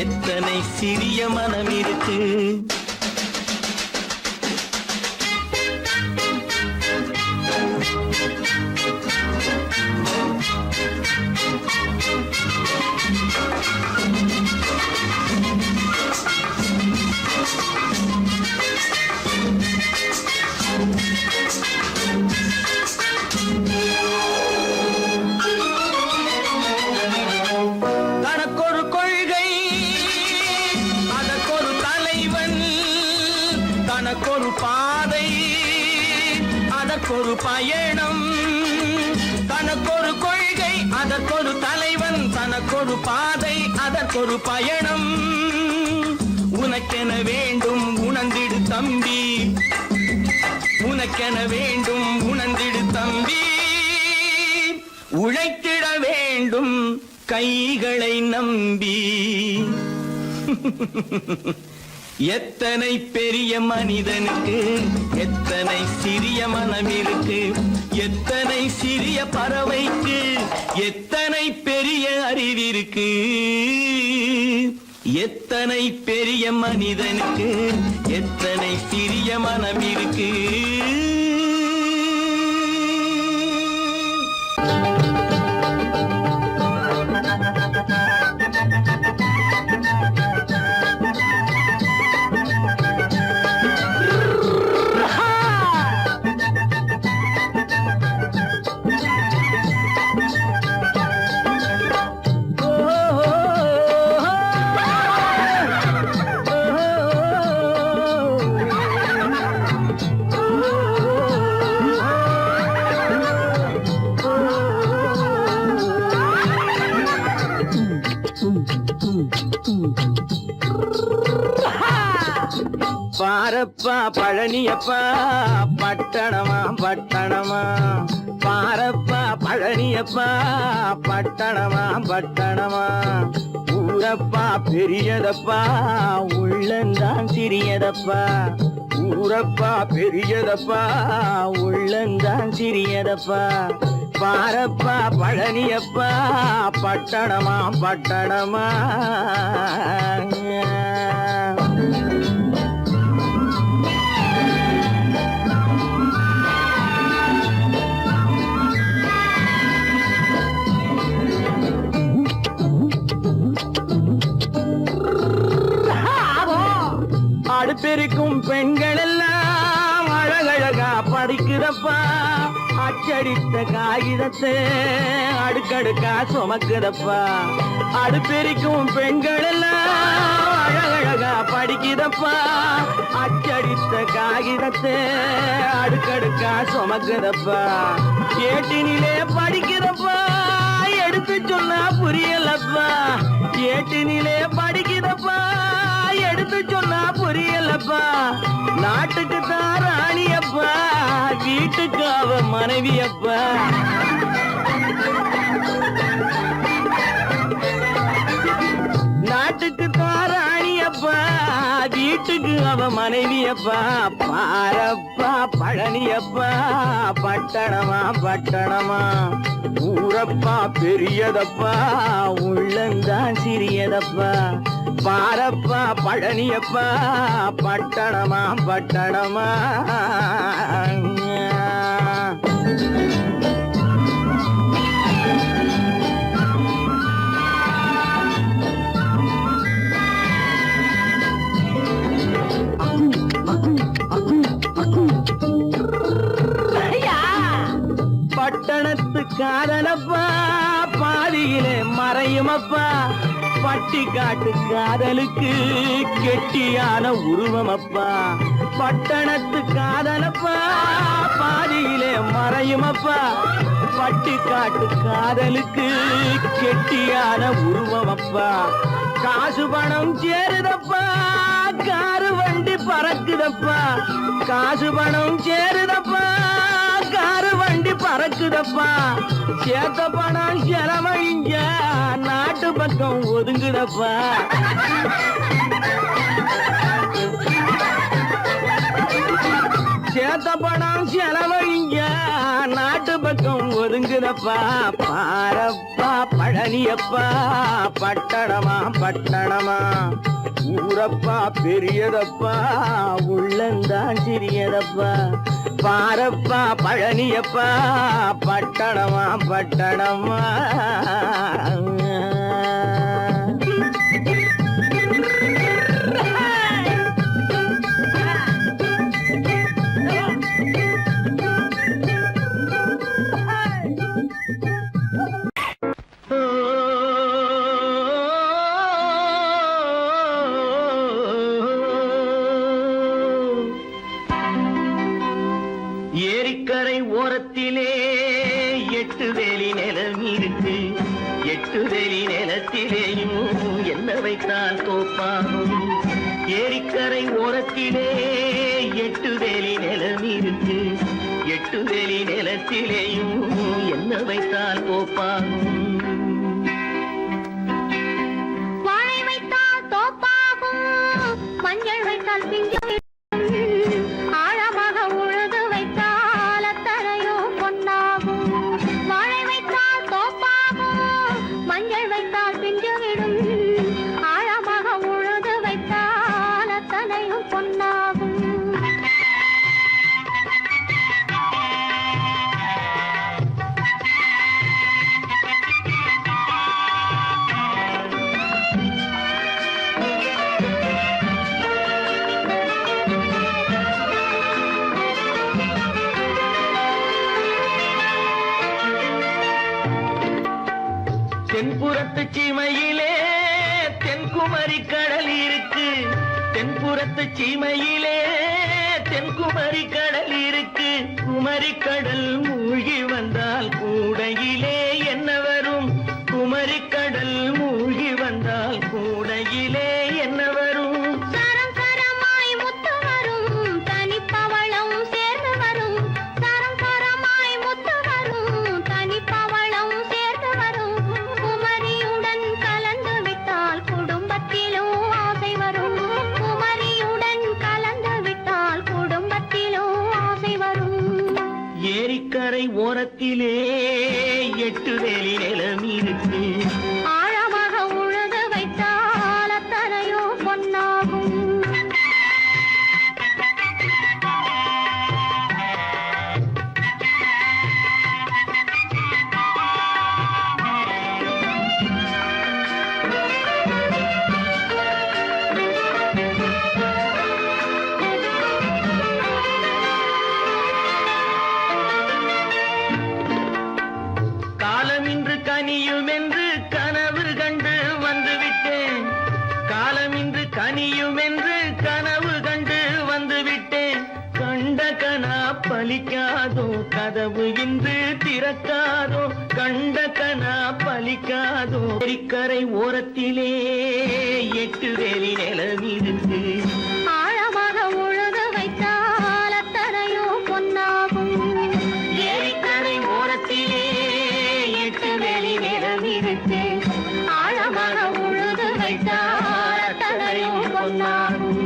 எத்தனை சிறிய மனம் இருக்கு. தனக்கொரு கொள்கை அதற்கொரு தலைவன், தனக்கொரு பாதை அதற்கொரு பயணம். தனக்கொரு கொள்கை அதற்கொரு தலைவன், தனக்கொரு பாதை அதற்கொரு பயணம். உனக்கென வேண்டும் உணர்ந்திடு தம்பி, உனக்கென வேண்டும் உணர்ந்திடு தம்பி. உழைத்திட வேண்டும் கைகளை நம்பி. எத்தனை பெரிய மனிதனுக்கு எத்தனை சிறிய மனம் இருக்கு. எத்தனை சிறிய பறவைக்கு எத்தனை பெரிய அறிவிருக்கு. எத்தனை பெரிய மனிதனுக்கு எத்தனை சிறிய மனம் இருக்கு. பாரப்பா பழனியப்பா பட்டணமா பட்டணமா. பாரப்பா பழனியப்பா பட்டணமா பட்டணமா. ஊரப்பா பெரியதப்பா உள்ளந்தான் சிறியதப்பா. ஊரப்பா பெரியதப்பா உள்ளந்தான் சிறியதப்பா. பாரப்பா பழனியப்பா பட்டணமா பட்டணமா. அடுப்பெருக்கும் பெண்கள் எல்லாம் அழகழகா படிக்கிறப்பா. அச்சடித்த காகிதத்தை அடுக்கடுக்கா சுமக்குதப்பா. அடுப்பெருக்கும் பெண்கள் எல்லாம் அழகழகா படிக்கிறப்பா. அச்சடித்த காகிதத்தை அடுக்கடுக்கா சுமக்குதப்பா. ஏட்டினிலே படிக்கிறப்பா எடுத்து சொன்னா புரியலப்பா. ஏட்டினிலே படிக்கிறப்பா எடுத்து சொன்னா புரியலப்பா. நாட்டுக்கு தான் ராணியப்பா வீட்டுக்கு அவ மனைவியப்பா. நாட்டுக்கு தான் ராணியப்பா வீட்டுக்கு அவ மனைவியப்பா. பாரப்பா பழனியப்பா பட்டணமா பட்டணமா. ஊரப்பா பெரியதப்பா உள்ளந்தான் சிறியதப்பா. பாரப்பா பழனியப்பா பட்டணமா பட்டணமா. பட்டணத்து காதலப்பா பாதியிலே மறையுமப்பா. பட்டி காட்டு காதலுக்கு கெட்டியான உருவமப்பா. பட்டணத்து காதலப்பா பாதியிலே மறையுமப்பா. பட்டி காட்டு காதலுக்கு கெட்டியான உருவமப்பா. காசு பணம் சேருதப்பா காரு வண்டி பறக்குதப்பா. காசு பணம் சேருதப்பா காரு வண்டி பறக்குதப்பா. சேத்த பணம் செலவழிஞ்ச நாட்டு பக்கம் ஒதுங்குதப்பா. சேத்த பணம் செலவழிங்க நாட்டு பக்கம் ஒதுங்குதப்பா பாரப்பா பழனியப்பா பட்டணமா பட்டணமா ஊரப்பா பெரியதப்பா உள்ளந்தான் சிறியதப்பா பாரப்பா பழனியப்பா பட்டணமா பட்டணமா ஏரிக்கரை ஓரத்திலே 8 வேலி நிலம் இருக்கு 8 வேலி நிலத்திலேயும் என்ன வைத்தால் தோப்பாகும் ஏரிக்கரை ஓரத்திலே 8 வேலி நிலம் இருக்கு 8 வேலி நிலத்திலேயும் என்ன வைத்தால் தோப்பாகும் வாழை வைத்தால் தோப்பாகும் மஞ்சள் வைத்தால் பிஞ்சு ஆழமாக உழுது வைத்தால் அத்தனையோ பொன்னாகும் வாழை வைத்தால் தோப்பாகும் மஞ்சள் வைத்தால் பிஞ்சு விடும் ஆழமாக உழுது வைத்தால் அத்தனையும் பொன்னாகும் தென்புறத்து சீமையிலே தென்குமரி கடல் இருக்கு தென்புறத்து சீமையிலே தென்குமரி கடல் இருக்கு குமரி கடல் மூழ்கி வந்தால் கூடையிலே என்ன வரும் குமரி கடல் மூழ்கி வந்தால் கூடையிலே என்ன வரும் சரம் சரமாய் முத்து வரும் தனிப்பவளம் சேர்ந்து வரும் சரம் சரமாய் முத்து வரும் தனிப்பவளம் சேர்ந்து வரும் குமரியுடன் கலந்து விட்டால் குடும்பத்திலும் ஆசை வரும் குமரியுடன் கலந்து விட்டால் குடும்பத்திலும் ஆசை வரும் ஏரிக்கரை ஓரத்திலே 8 வேலி நிலம் இருக்கு ஆழமாக உழுது வைத்தால் அத்தனையோ பொன்னாகும் காலம் இன்று கனியும் என்று கனவு கண்டு வந்துவிட்டேன் காலம் இன்று கனியும் என்று கனவு கண்டு வந்துவிட்டேன் கண்ட கனா பலிக்காதோ கதவு இன்று திறக்காதோ கண்ட கனா பலிக்காதோ ஏரிக்கரை ஓரத்திலே 8 வேலி நிலம் இருக்கு ஆழமாக உழுது வைத்தால் அத்தனையோ பொன்னாகும் ஏரிக்கரை ஓரத்திலே 8 வேலி நிலம் இருக்கு ஆழமாக உழுது வைத்தால் அத்தனையோ பொன்னாகும்